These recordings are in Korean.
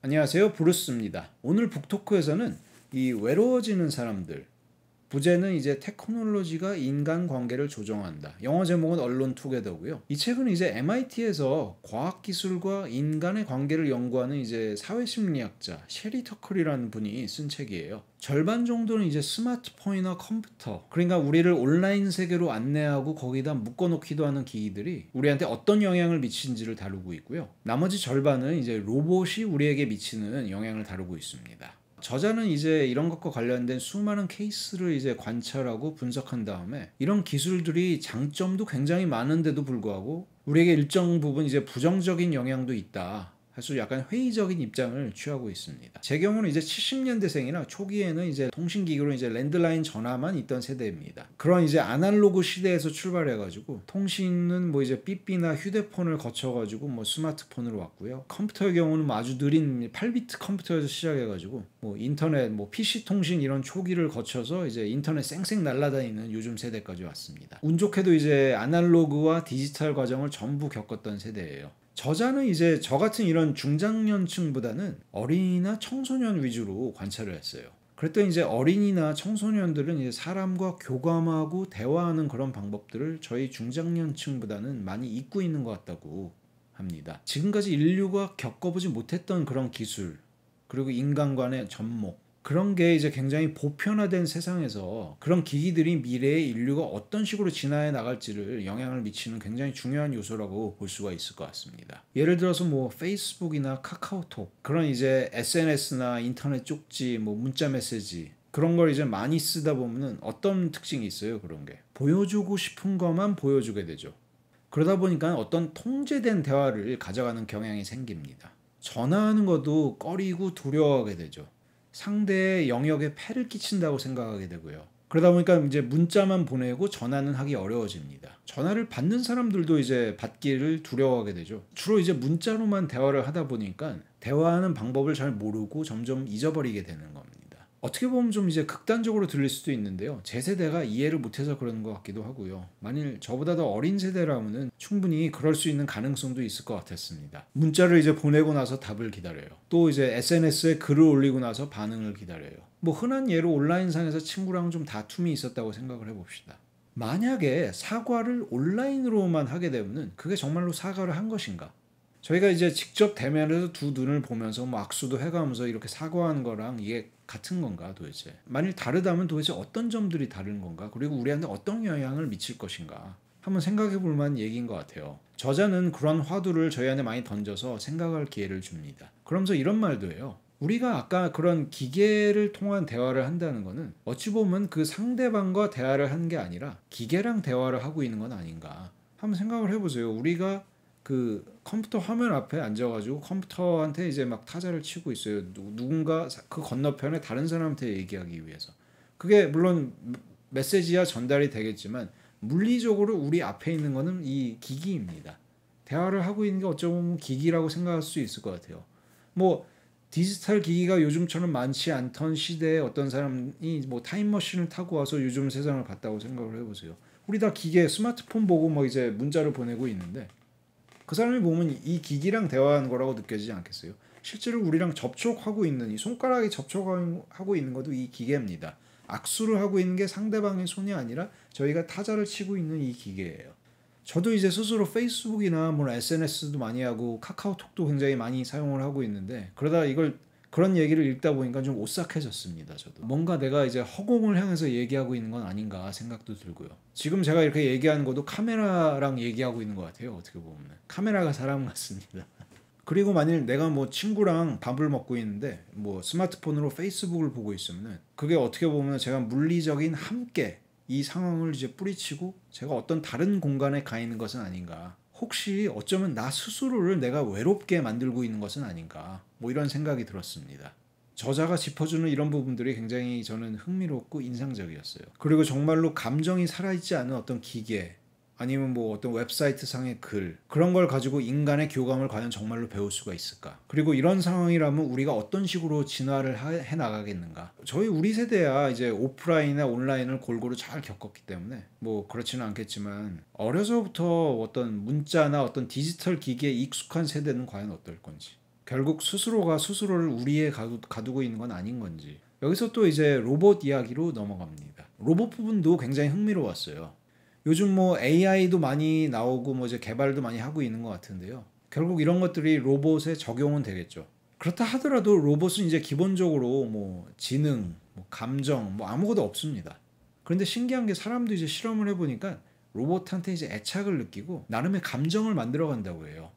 안녕하세요, 브루스입니다. 오늘 북토크에서는 이 외로워지는 사람들, 부제는 이제 테크놀로지가 인간관계를 조정한다. 영어 제목은 언론 투게더고요. 이 책은 이제 MIT에서 과학기술과 인간의 관계를 연구하는 이제 사회심리학자 셰리 터클이라는 분이 쓴 책이에요. 절반 정도는 이제 스마트폰이나 컴퓨터, 그러니까 우리를 온라인 세계로 안내하고 거기다 묶어놓기도 하는 기기들이 우리한테 어떤 영향을 미치는지를 다루고 있고요. 나머지 절반은 이제 로봇이 우리에게 미치는 영향을 다루고 있습니다. 저자는 이제 이런 것과 관련된 수많은 케이스를 이제 관찰하고 분석한 다음에 이런 기술들이 장점도 굉장히 많은데도 불구하고 우리에게 일정 부분 이제 부정적인 영향도 있다. 사실 약간 회의적인 입장을 취하고 있습니다. 제 경우는 이제 70년대생이라 초기에는 이제 통신기기로 이제 랜드라인 전화만 있던 세대입니다. 그런 이제 아날로그 시대에서 출발해가지고 통신은 뭐 이제 삐삐나 휴대폰을 거쳐가지고 뭐 스마트폰으로 왔고요. 컴퓨터의 경우는 뭐 아주 느린 8비트 컴퓨터에서 시작해가지고 뭐 인터넷, 뭐 PC 통신 이런 초기를 거쳐서 이제 인터넷 쌩쌩 날아다니는 요즘 세대까지 왔습니다. 운 좋게도 이제 아날로그와 디지털 과정을 전부 겪었던 세대예요. 저자는 이제 저 같은 이런 중장년층보다는 어린이나 청소년 위주로 관찰을 했어요. 그랬더니 이제 어린이나 청소년들은 이제 사람과 교감하고 대화하는 그런 방법들을 저희 중장년층보다는 많이 잊고 있는 것 같다고 합니다. 지금까지 인류가 겪어보지 못했던 그런 기술, 그리고 인간 간의 접목, 그런 게 이제 굉장히 보편화된 세상에서 그런 기기들이 미래의 인류가 어떤 식으로 진화해 나갈지를 영향을 미치는 굉장히 중요한 요소라고 볼 수가 있을 것 같습니다. 예를 들어서 뭐 페이스북이나 카카오톡, 그런 이제 SNS나 인터넷 쪽지, 뭐 문자 메시지, 그런 걸 이제 많이 쓰다 보면은 어떤 특징이 있어요. 그런 게 보여주고 싶은 것만 보여주게 되죠. 그러다 보니까 어떤 통제된 대화를 가져가는 경향이 생깁니다. 전화하는 것도 꺼리고 두려워하게 되죠. 상대의 영역에 폐를 끼친다고 생각하게 되고요. 그러다 보니까 이제 문자만 보내고 전화는 하기 어려워집니다. 전화를 받는 사람들도 이제 받기를 두려워하게 되죠. 주로 이제 문자로만 대화를 하다 보니까 대화하는 방법을 잘 모르고 점점 잊어버리게 되는 겁니다. 어떻게 보면 좀 이제 극단적으로 들릴 수도 있는데요. 제 세대가 이해를 못해서 그러는 것 같기도 하고요. 만일 저보다 더 어린 세대라면 충분히 그럴 수 있는 가능성도 있을 것 같았습니다. 문자를 이제 보내고 나서 답을 기다려요. 또 이제 SNS에 글을 올리고 나서 반응을 기다려요. 뭐 흔한 예로 온라인상에서 친구랑 좀 다툼이 있었다고 생각을 해봅시다. 만약에 사과를 온라인으로만 하게 되면 그게 정말로 사과를 한 것인가? 저희가 이제 직접 대면해서 두 눈을 보면서 뭐 악수도 해가면서 이렇게 사과하는 거랑 이게 같은 건가 도대체? 만일 다르다면 도대체 어떤 점들이 다른 건가? 그리고 우리한테 어떤 영향을 미칠 것인가? 한번 생각해 볼 만한 얘기인 것 같아요. 저자는 그런 화두를 저희한테 많이 던져서 생각할 기회를 줍니다. 그러면서 이런 말도 해요. 우리가 아까 그런 기계를 통한 대화를 한다는 거는 어찌 보면 그 상대방과 대화를 하는 게 아니라 기계랑 대화를 하고 있는 건 아닌가? 한번 생각을 해보세요. 우리가 그 컴퓨터 화면 앞에 앉아가지고 컴퓨터한테 이제 막 타자를 치고 있어요. 누군가 그 건너편에 다른 사람한테 얘기하기 위해서. 그게 물론 메시지야 전달이 되겠지만 물리적으로 우리 앞에 있는 거는 이 기기입니다. 대화를 하고 있는 게 어쩌면 기기라고 생각할 수 있을 것 같아요. 뭐 디지털 기기가 요즘처럼 많지 않던 시대에 어떤 사람이 뭐 타임머신을 타고 와서 요즘 세상을 봤다고 생각을 해보세요. 우리 다 기계 스마트폰 보고 뭐 이제 문자를 보내고 있는데 그 사람이 보면 이 기기랑 대화하는 거라고 느껴지지 않겠어요? 실제로 우리랑 접촉하고 있는 이 손가락이 접촉하고 있는 것도 이 기계입니다. 악수를 하고 있는 게 상대방의 손이 아니라 저희가 타자를 치고 있는 이 기계예요. 저도 이제 스스로 페이스북이나 뭐 SNS도 많이 하고 카카오톡도 굉장히 많이 사용을 하고 있는데 그러다 이걸 그런 얘기를 읽다 보니까 좀 오싹해졌습니다. 저도 뭔가 내가 이제 허공을 향해서 얘기하고 있는 건 아닌가 생각도 들고요. 지금 제가 이렇게 얘기하는 것도 카메라랑 얘기하고 있는 것 같아요. 어떻게 보면 카메라가 사람 같습니다. 그리고 만일 내가 뭐 친구랑 밥을 먹고 있는데 뭐 스마트폰으로 페이스북을 보고 있으면 그게 어떻게 보면 제가 물리적인 함께 이 상황을 이제 뿌리치고 제가 어떤 다른 공간에 가 있는 것은 아닌가. 혹시 어쩌면 나 스스로를 내가 외롭게 만들고 있는 것은 아닌가. 뭐 이런 생각이 들었습니다. 저자가 짚어주는 이런 부분들이 굉장히 저는 흥미롭고 인상적이었어요. 그리고 정말로 감정이 살아있지 않은 어떤 기계, 아니면 뭐 어떤 웹사이트 상의 글, 그런 걸 가지고 인간의 교감을 과연 정말로 배울 수가 있을까? 그리고 이런 상황이라면 우리가 어떤 식으로 진화를 해 나가겠는가? 우리 세대야 이제 오프라인이나 온라인을 골고루 잘 겪었기 때문에 뭐 그렇지는 않겠지만 어려서부터 어떤 문자나 어떤 디지털 기기에 익숙한 세대는 과연 어떨 건지 결국 스스로가 스스로를 우리에 가두고 있는 건 아닌 건지. 여기서 또 이제 로봇 이야기로 넘어갑니다. 로봇 부분도 굉장히 흥미로웠어요. 요즘 뭐 AI도 많이 나오고 뭐 이제 개발도 많이 하고 있는 것 같은데요. 결국 이런 것들이 로봇에 적용은 되겠죠. 그렇다 하더라도 로봇은 이제 기본적으로 뭐 지능, 뭐 감정, 뭐 아무것도 없습니다. 그런데 신기한 게 사람도 이제 실험을 해보니까 로봇한테 이제 애착을 느끼고 나름의 감정을 만들어 간다고 해요.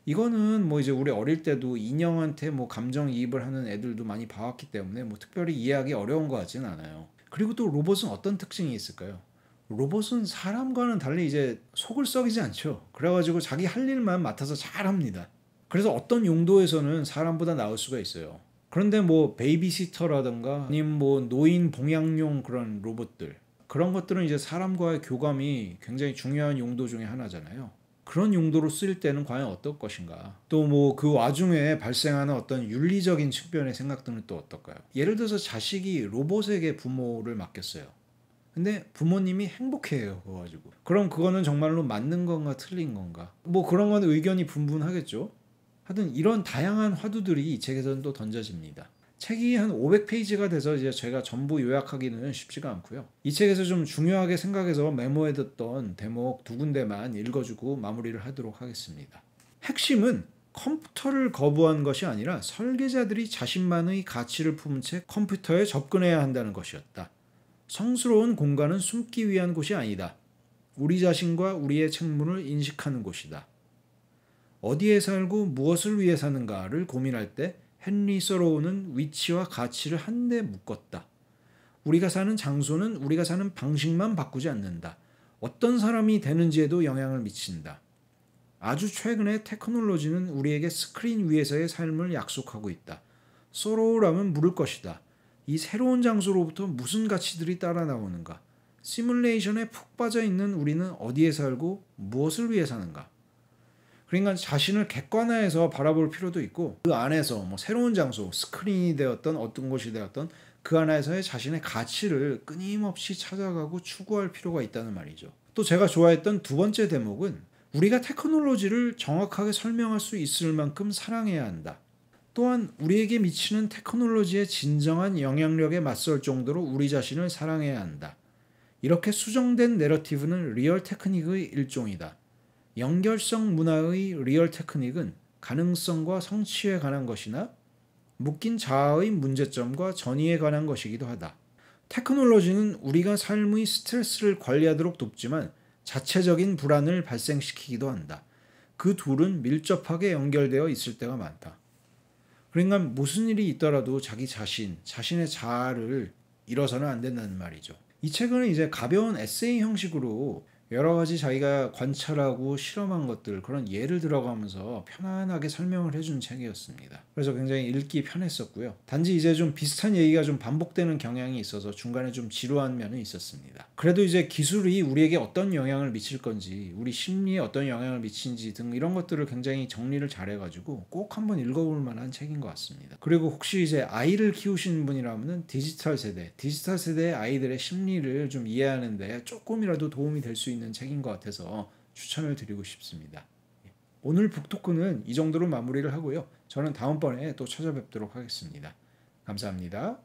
이거는 뭐 이제 우리 어릴 때도 인형한테 뭐 감정이입을 하는 애들도 많이 봐왔기 때문에 뭐 특별히 이해하기 어려운 것 같지는 않아요. 그리고 또 로봇은 어떤 특징이 있을까요? 로봇은 사람과는 달리 이제 속을 썩이지 않죠. 그래가지고 자기 할 일만 맡아서 잘 합니다. 그래서 어떤 용도에서는 사람보다 나을 수가 있어요. 그런데 뭐 베이비시터라든가 아니면 뭐 노인 봉양용 그런 로봇들, 그런 것들은 이제 사람과의 교감이 굉장히 중요한 용도 중에 하나잖아요. 그런 용도로 쓰일 때는 과연 어떨 것인가? 또 뭐 그 와중에 발생하는 어떤 윤리적인 측면의 생각들은 또 어떨까요? 예를 들어서 자식이 로봇에게 부모를 맡겼어요. 근데 부모님이 행복해해요. 그거 가지고. 그럼 그거는 정말로 맞는 건가 틀린 건가? 뭐 그런 건 의견이 분분하겠죠. 하여튼 이런 다양한 화두들이 이 책에서는 또 던져집니다. 책이 한 500페이지가 돼서 이제 제가 전부 요약하기는 쉽지가 않고요. 이 책에서 좀 중요하게 생각해서 메모해뒀던 대목 2군데만 읽어주고 마무리를 하도록 하겠습니다. 핵심은 컴퓨터를 거부한 것이 아니라 설계자들이 자신만의 가치를 품은 채 컴퓨터에 접근해야 한다는 것이었다. 성스러운 공간은 숨기 위한 곳이 아니다. 우리 자신과 우리의 책무를 인식하는 곳이다. 어디에 살고 무엇을 위해 사는가를 고민할 때 헨리 서로우는 위치와 가치를 한데 묶었다. 우리가 사는 장소는 우리가 사는 방식만 바꾸지 않는다. 어떤 사람이 되는지에도 영향을 미친다. 아주 최근에 테크놀로지는 우리에게 스크린 위에서의 삶을 약속하고 있다. 서로우라면 물을 것이다. 이 새로운 장소로부터 무슨 가치들이 따라 나오는가? 시뮬레이션에 푹 빠져 있는 우리는 어디에 살고 무엇을 위해 사는가? 그러니까 자신을 객관화해서 바라볼 필요도 있고 그 안에서 뭐 새로운 장소, 스크린이 되었던 어떤 곳이 되었던 그 안에서의 자신의 가치를 끊임없이 찾아가고 추구할 필요가 있다는 말이죠. 또 제가 좋아했던 두 번째 대목은 우리가 테크놀로지를 정확하게 설명할 수 있을 만큼 사랑해야 한다. 또한 우리에게 미치는 테크놀로지의 진정한 영향력에 맞설 정도로 우리 자신을 사랑해야 한다. 이렇게 수정된 내러티브는 리얼 테크닉의 일종이다. 연결성 문화의 리얼 테크닉은 가능성과 성취에 관한 것이나 묶인 자아의 문제점과 전이에 관한 것이기도 하다. 테크놀로지는 우리가 삶의 스트레스를 관리하도록 돕지만 자체적인 불안을 발생시키기도 한다. 그 둘은 밀접하게 연결되어 있을 때가 많다. 그러니까 무슨 일이 있더라도 자기 자신, 자신의 자아를 잃어서는 안 된다는 말이죠. 이 책은 이제 가벼운 에세이 형식으로 여러 가지 자기가 관찰하고 실험한 것들, 그런 예를 들어가면서 편안하게 설명을 해준 책이었습니다. 그래서 굉장히 읽기 편했었고요. 단지 이제 좀 비슷한 얘기가 좀 반복되는 경향이 있어서 중간에 좀 지루한 면은 있었습니다. 그래도 이제 기술이 우리에게 어떤 영향을 미칠 건지, 우리 심리에 어떤 영향을 미치는지 등 이런 것들을 굉장히 정리를 잘해가지고 꼭 한번 읽어볼 만한 책인 것 같습니다. 그리고 혹시 이제 아이를 키우시는 분이라면 디지털 세대의 아이들의 심리를 좀 이해하는데 조금이라도 도움이 될 수 있는 책인 것 같아서 추천을 드리고 싶습니다. 오늘 북토크는 이 정도로 마무리를 하고요. 저는 다음번에 또 찾아뵙도록 하겠습니다. 감사합니다.